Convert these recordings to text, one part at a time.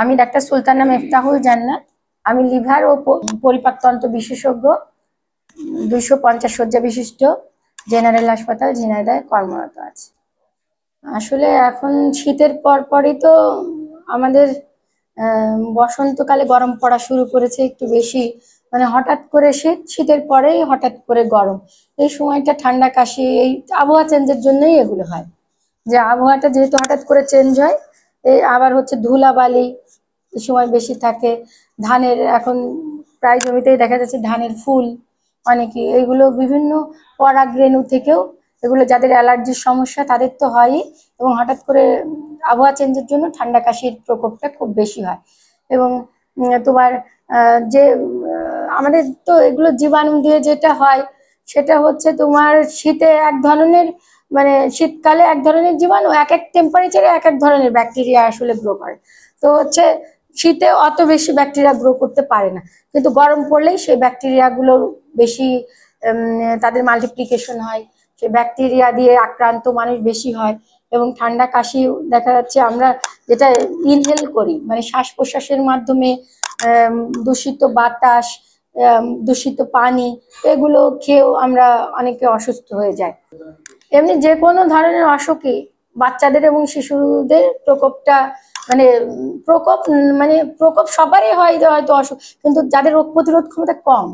আমি ডাক্তার সুলতানা মেফতাহুল জান্নাত। আমি লিভার ও পরিপাকতন্ত্র বিশেষজ্ঞ, 250 শয্যা বিশিষ্ট জেনারেল হাসপাতাল ঝিনাইদহে কর্মরত আছি। আসলে এখন শীতের পরপরই তো আমাদের বসন্তকালে গরম পড়া শুরু করেছে একটু বেশি, মানে হঠাৎ করে শীত, শীতের পরেই হঠাৎ করে গরম। এই সময়টা ঠান্ডা কাশি, এই আবহাওয়া চেঞ্জের জন্যই এগুলো হয়। যে আবহাওয়াটা যেহেতু হঠাৎ করে চেঞ্জ হয়, এই আবার হচ্ছে ধুলাবালি এই সময় বেশি থাকে। ধানের এখন প্রায় জমিতেই দেখা যাচ্ছে ধানের ফুল, অনেকে এইগুলো বিভিন্ন পরাগরেণু থেকেও, এগুলো যাদের অ্যালার্জির সমস্যা তাদের তো হয়ই, এবং হঠাৎ করে আবহাওয়া চেঞ্জের জন্য ঠান্ডা কাশির প্রকোপটা খুব বেশি হয়। এবং তোমার যে আমাদের তো এগুলো জীবাণু দিয়ে যেটা হয় সেটা হচ্ছে তোমার শীতে এক ধরনের, মানে শীতকালে এক ধরনের জীবাণু, এক এক টেম্পারেচারে এক এক ধরনের ব্যাকটেরিয়া আসলে গ্রো করে। তো হচ্ছে শীতে অত বেশি ব্যাকটেরিয়া গ্রো করতে পারে না, কিন্তু গরম পড়লেই সেই ব্যাকটেরিয়াগুলো বেশি, তাদের মাল্টিপ্লিকেশন হয়, সেই ব্যাকটেরিয়া দিয়ে আক্রান্ত মানুষ বেশি হয়। এবং ঠান্ডা কাশি দেখা যাচ্ছে আমরা যেটা ইনহেল করি, মানে শ্বাস প্রশ্বাসের মাধ্যমে দূষিত বাতাস, দূষিত পানি, এগুলো খেয়েও আমরা অনেকে অসুস্থ হয়ে যাই। এমনি যে কোনো ধরনের অসুখই বাচ্চাদের এবং শিশুদের প্রকোপটা, মানে প্রকোপ সবারই হয় হয়তো অসুখ, কিন্তু যাদের রোগ প্রতিরোধ ক্ষমতা কম,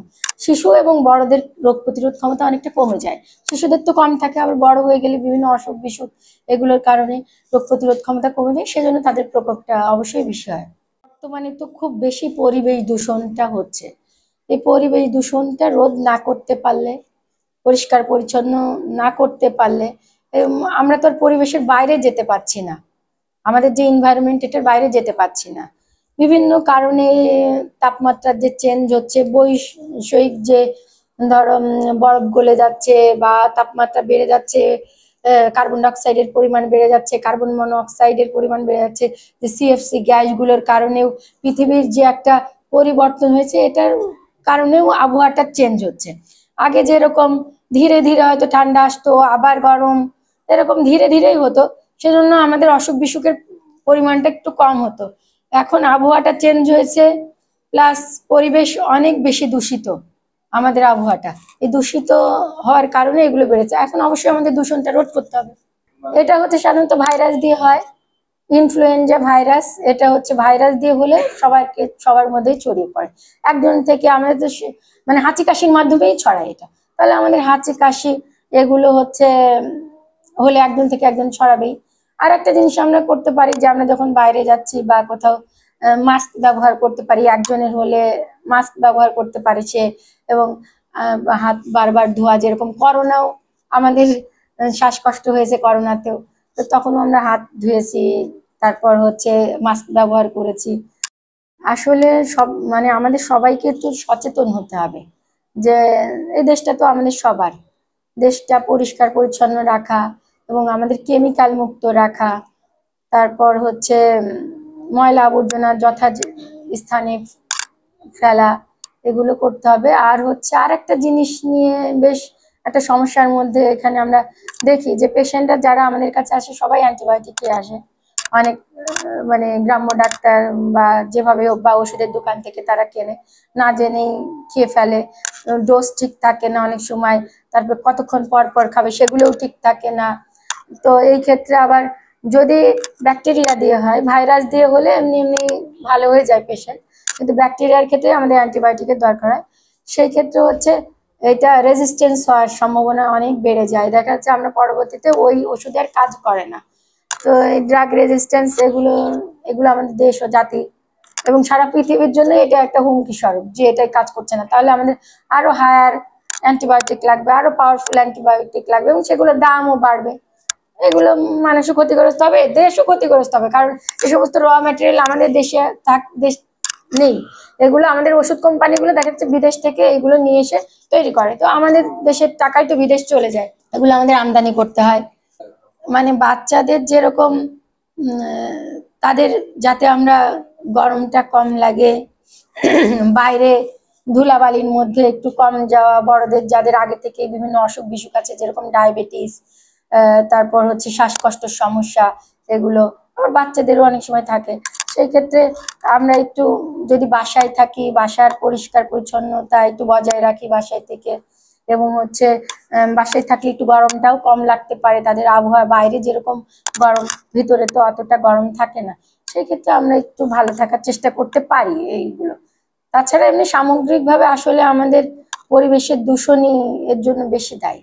শিশু এবং বড়দের রোগ প্রতিরোধ ক্ষমতা অনেকটা কমে যায়। শিশুদের তো কম থাকে, আবার বড় হয়ে গেলে বিভিন্ন অসুখ বিসুখ এগুলোর কারণে রোগ প্রতিরোধ ক্ষমতা কমে যায়, সেজন্য তাদের প্রকোপটা অবশ্যই বেশি হয়। বর্তমানে তো খুব বেশি পরিবেশ দূষণটা হচ্ছে। এই পরিবেশ দূষণটা রোধ না করতে পারলে, পরিষ্কার পরিচ্ছন্ন না করতে পারলে, আমরা তো আর পরিবেশের বাইরে যেতে পারছি না, আমাদের যে এনভায়রনমেন্ট এটার বাইরে যেতে পারছি না। বিভিন্ন কারণে তাপমাত্রার যে চেঞ্জ হচ্ছে, বৈষয়িক যে ধরো বরফ গলে যাচ্ছে বা তাপমাত্রা বেড়ে যাচ্ছে, কার্বন ডাইঅক্সাইডের পরিমাণ বেড়ে যাচ্ছে, কার্বন মনোঅক্সাইডের পরিমাণ বেড়ে যাচ্ছে, যে সিএফসি গ্যাসগুলোর কারণেও পৃথিবীর যে একটা পরিবর্তন হয়েছে, এটার কারণেও আবহাওয়াটা চেঞ্জ হচ্ছে। আগে যেরকম ধীরে ধীরে হয়তো ঠান্ডা আসতো আবার গরম, এরকম ধীরে ধীরেই হতো, সেজন্য আমাদের অসুখ বিসুখের পরিমাণটা একটু কম হতো। এখন আবহাওয়াটা চেঞ্জ হয়েছে, প্লাস পরিবেশ অনেক বেশি দূষিত। আমাদের আবহাওয়াটা এই দূষিত হওয়ার কারণে এগুলো বেড়েছে। এখন অবশ্যই আমাদের দূষণটা রোধ করতে হবে। এটা হচ্ছে সাধারণত ভাইরাস দিয়ে হয়, ইনফ্লুয়েঞ্জা ভাইরাস। এটা হচ্ছে ভাইরাস দিয়ে হলে সবার মধ্যেই ছড়িয়ে পড়ে, একজন থেকে। আমাদের তো মানে হাঁচি কাশির মাধ্যমেই ছড়ায় এটা, তাহলে আমাদের হাঁচি কাশি এগুলো হচ্ছে হলে একজন থেকে একজন ছড়াবেই। আর একটা জিনিস আমরা করতে পারি, যে আমরা যখন বাইরে যাচ্ছি বা কোথাও, মাস্ক ব্যবহার করতে পারি। একজনের হলে মাস্ক ব্যবহার করতে পারে সে, এবং হাত বারবার ধোয়া। যেরকম করোনাও আমাদের শ্বাসকষ্ট হয়েছে করোনাতেও, তো তখনও আমরা হাত ধুয়েছি, তারপর হচ্ছে মাস্ক ব্যবহার করেছি। আসলে সব, মানে আমাদের সবাইকে একটু সচেতন হতে হবে যে এই দেশটা তো আমাদের সবার, দেশটা পরিষ্কার পরিচ্ছন্ন রাখা এবং আমাদের কেমিক্যাল মুক্ত রাখা, তারপর হচ্ছে ময়লা আবর্জনা স্থানে ফেলা, এগুলো করতে হবে। আর হচ্ছে আর একটা জিনিস নিয়ে বেশ একটা সমস্যার মধ্যে এখানে আমরা দেখি, যে পেশেন্টরা যারা আমাদের কাছে আসে সবাই অ্যান্টিবায়োটিক খেয়ে আসে। অনেক মানে গ্রাম্য ডাক্তার বা যেভাবে হোক বা ওষুধের দোকান থেকে তারা কেনে, না জেনেই খেয়ে ফেলে। ডোজ ঠিক থাকে না অনেক সময়, তারপর কতক্ষণ পর পর খাবে সেগুলোও ঠিক থাকে না। তো এই ক্ষেত্রে আবার যদি ব্যাকটেরিয়া দিয়ে হয়, ভাইরাস দিয়ে হলে এমনি এমনি ভালো হয়ে যায় পেশেন্ট, কিন্তু ব্যাকটেরিয়ার ক্ষেত্রে আমাদের অ্যান্টিবায়োটিকের দরকার হয়। সেই ক্ষেত্রে হচ্ছে এটা রেজিস্ট্যান্স হওয়ার সম্ভাবনা অনেক বেড়ে যায়, দেখা যাচ্ছে আমরা পরবর্তীতে ওই ওষুধে আর কাজ করে না। তো এই ড্রাগ রেজিস্ট্যান্স এগুলো এগুলো আমাদের দেশ ও জাতি এবং সারা পৃথিবীর জন্য এটা একটা হুমকি স্বরূপ, যে এটাই কাজ করছে না। তাহলে আমাদের আরো হায়ার অ্যান্টিবায়োটিক লাগবে, আরো পাওয়ারফুল অ্যান্টিবায়োটিক লাগবে, এবং সেগুলোর দামও বাড়বে। এগুলো মানুষও ক্ষতিগ্রস্ত হবে, দেশও ক্ষতিগ্রস্ত হবে, কারণ এই সমস্ত র ম্যাটেরিয়াল আমাদের দেশে দেশ নেই। এগুলো আমাদের ওষুধ কোম্পানিগুলো দেখা যাচ্ছে বিদেশ থেকে এগুলো নিয়ে এসে তৈরি করে, তো আমাদের দেশের টাকায় তো বিদেশ চলে যায়, এগুলো আমাদের আমদানি করতে হয়। মানে বাচ্চাদের যেরকম তাদের যাতে আমরা গরমটা কম লাগে, বাইরে ধুলাবালির মধ্যে একটু কম যাওয়া, বড়দের যাদের আগে থেকে বিভিন্ন অসুখ বিসুখ আছে যেরকম ডায়াবেটিস, তারপর হচ্ছে শ্বাসকষ্টের সমস্যা, এগুলো আমার বাচ্চাদেরও অনেক সময় থাকে, সেই ক্ষেত্রে আমরা একটু যদি বাসায় থাকি, বাসার পরিষ্কার পরিচ্ছন্নতা একটু বজায় রাখি বাসায় থেকে, এবং হচ্ছে বাসায় থাকলে একটু গরমটাও কম লাগতে পারে, তাদের আবহাওয়া বাইরে যেরকম গরম, ভিতরে তো অতটা গরম থাকে না, সেই ক্ষেত্রে আমরা একটু ভালো থাকার চেষ্টা করতে পারি এইগুলো। তাছাড়া এমনি সামগ্রিকভাবে আসলে আমাদের পরিবেশের দূষণই এর জন্য বেশি দায়ী।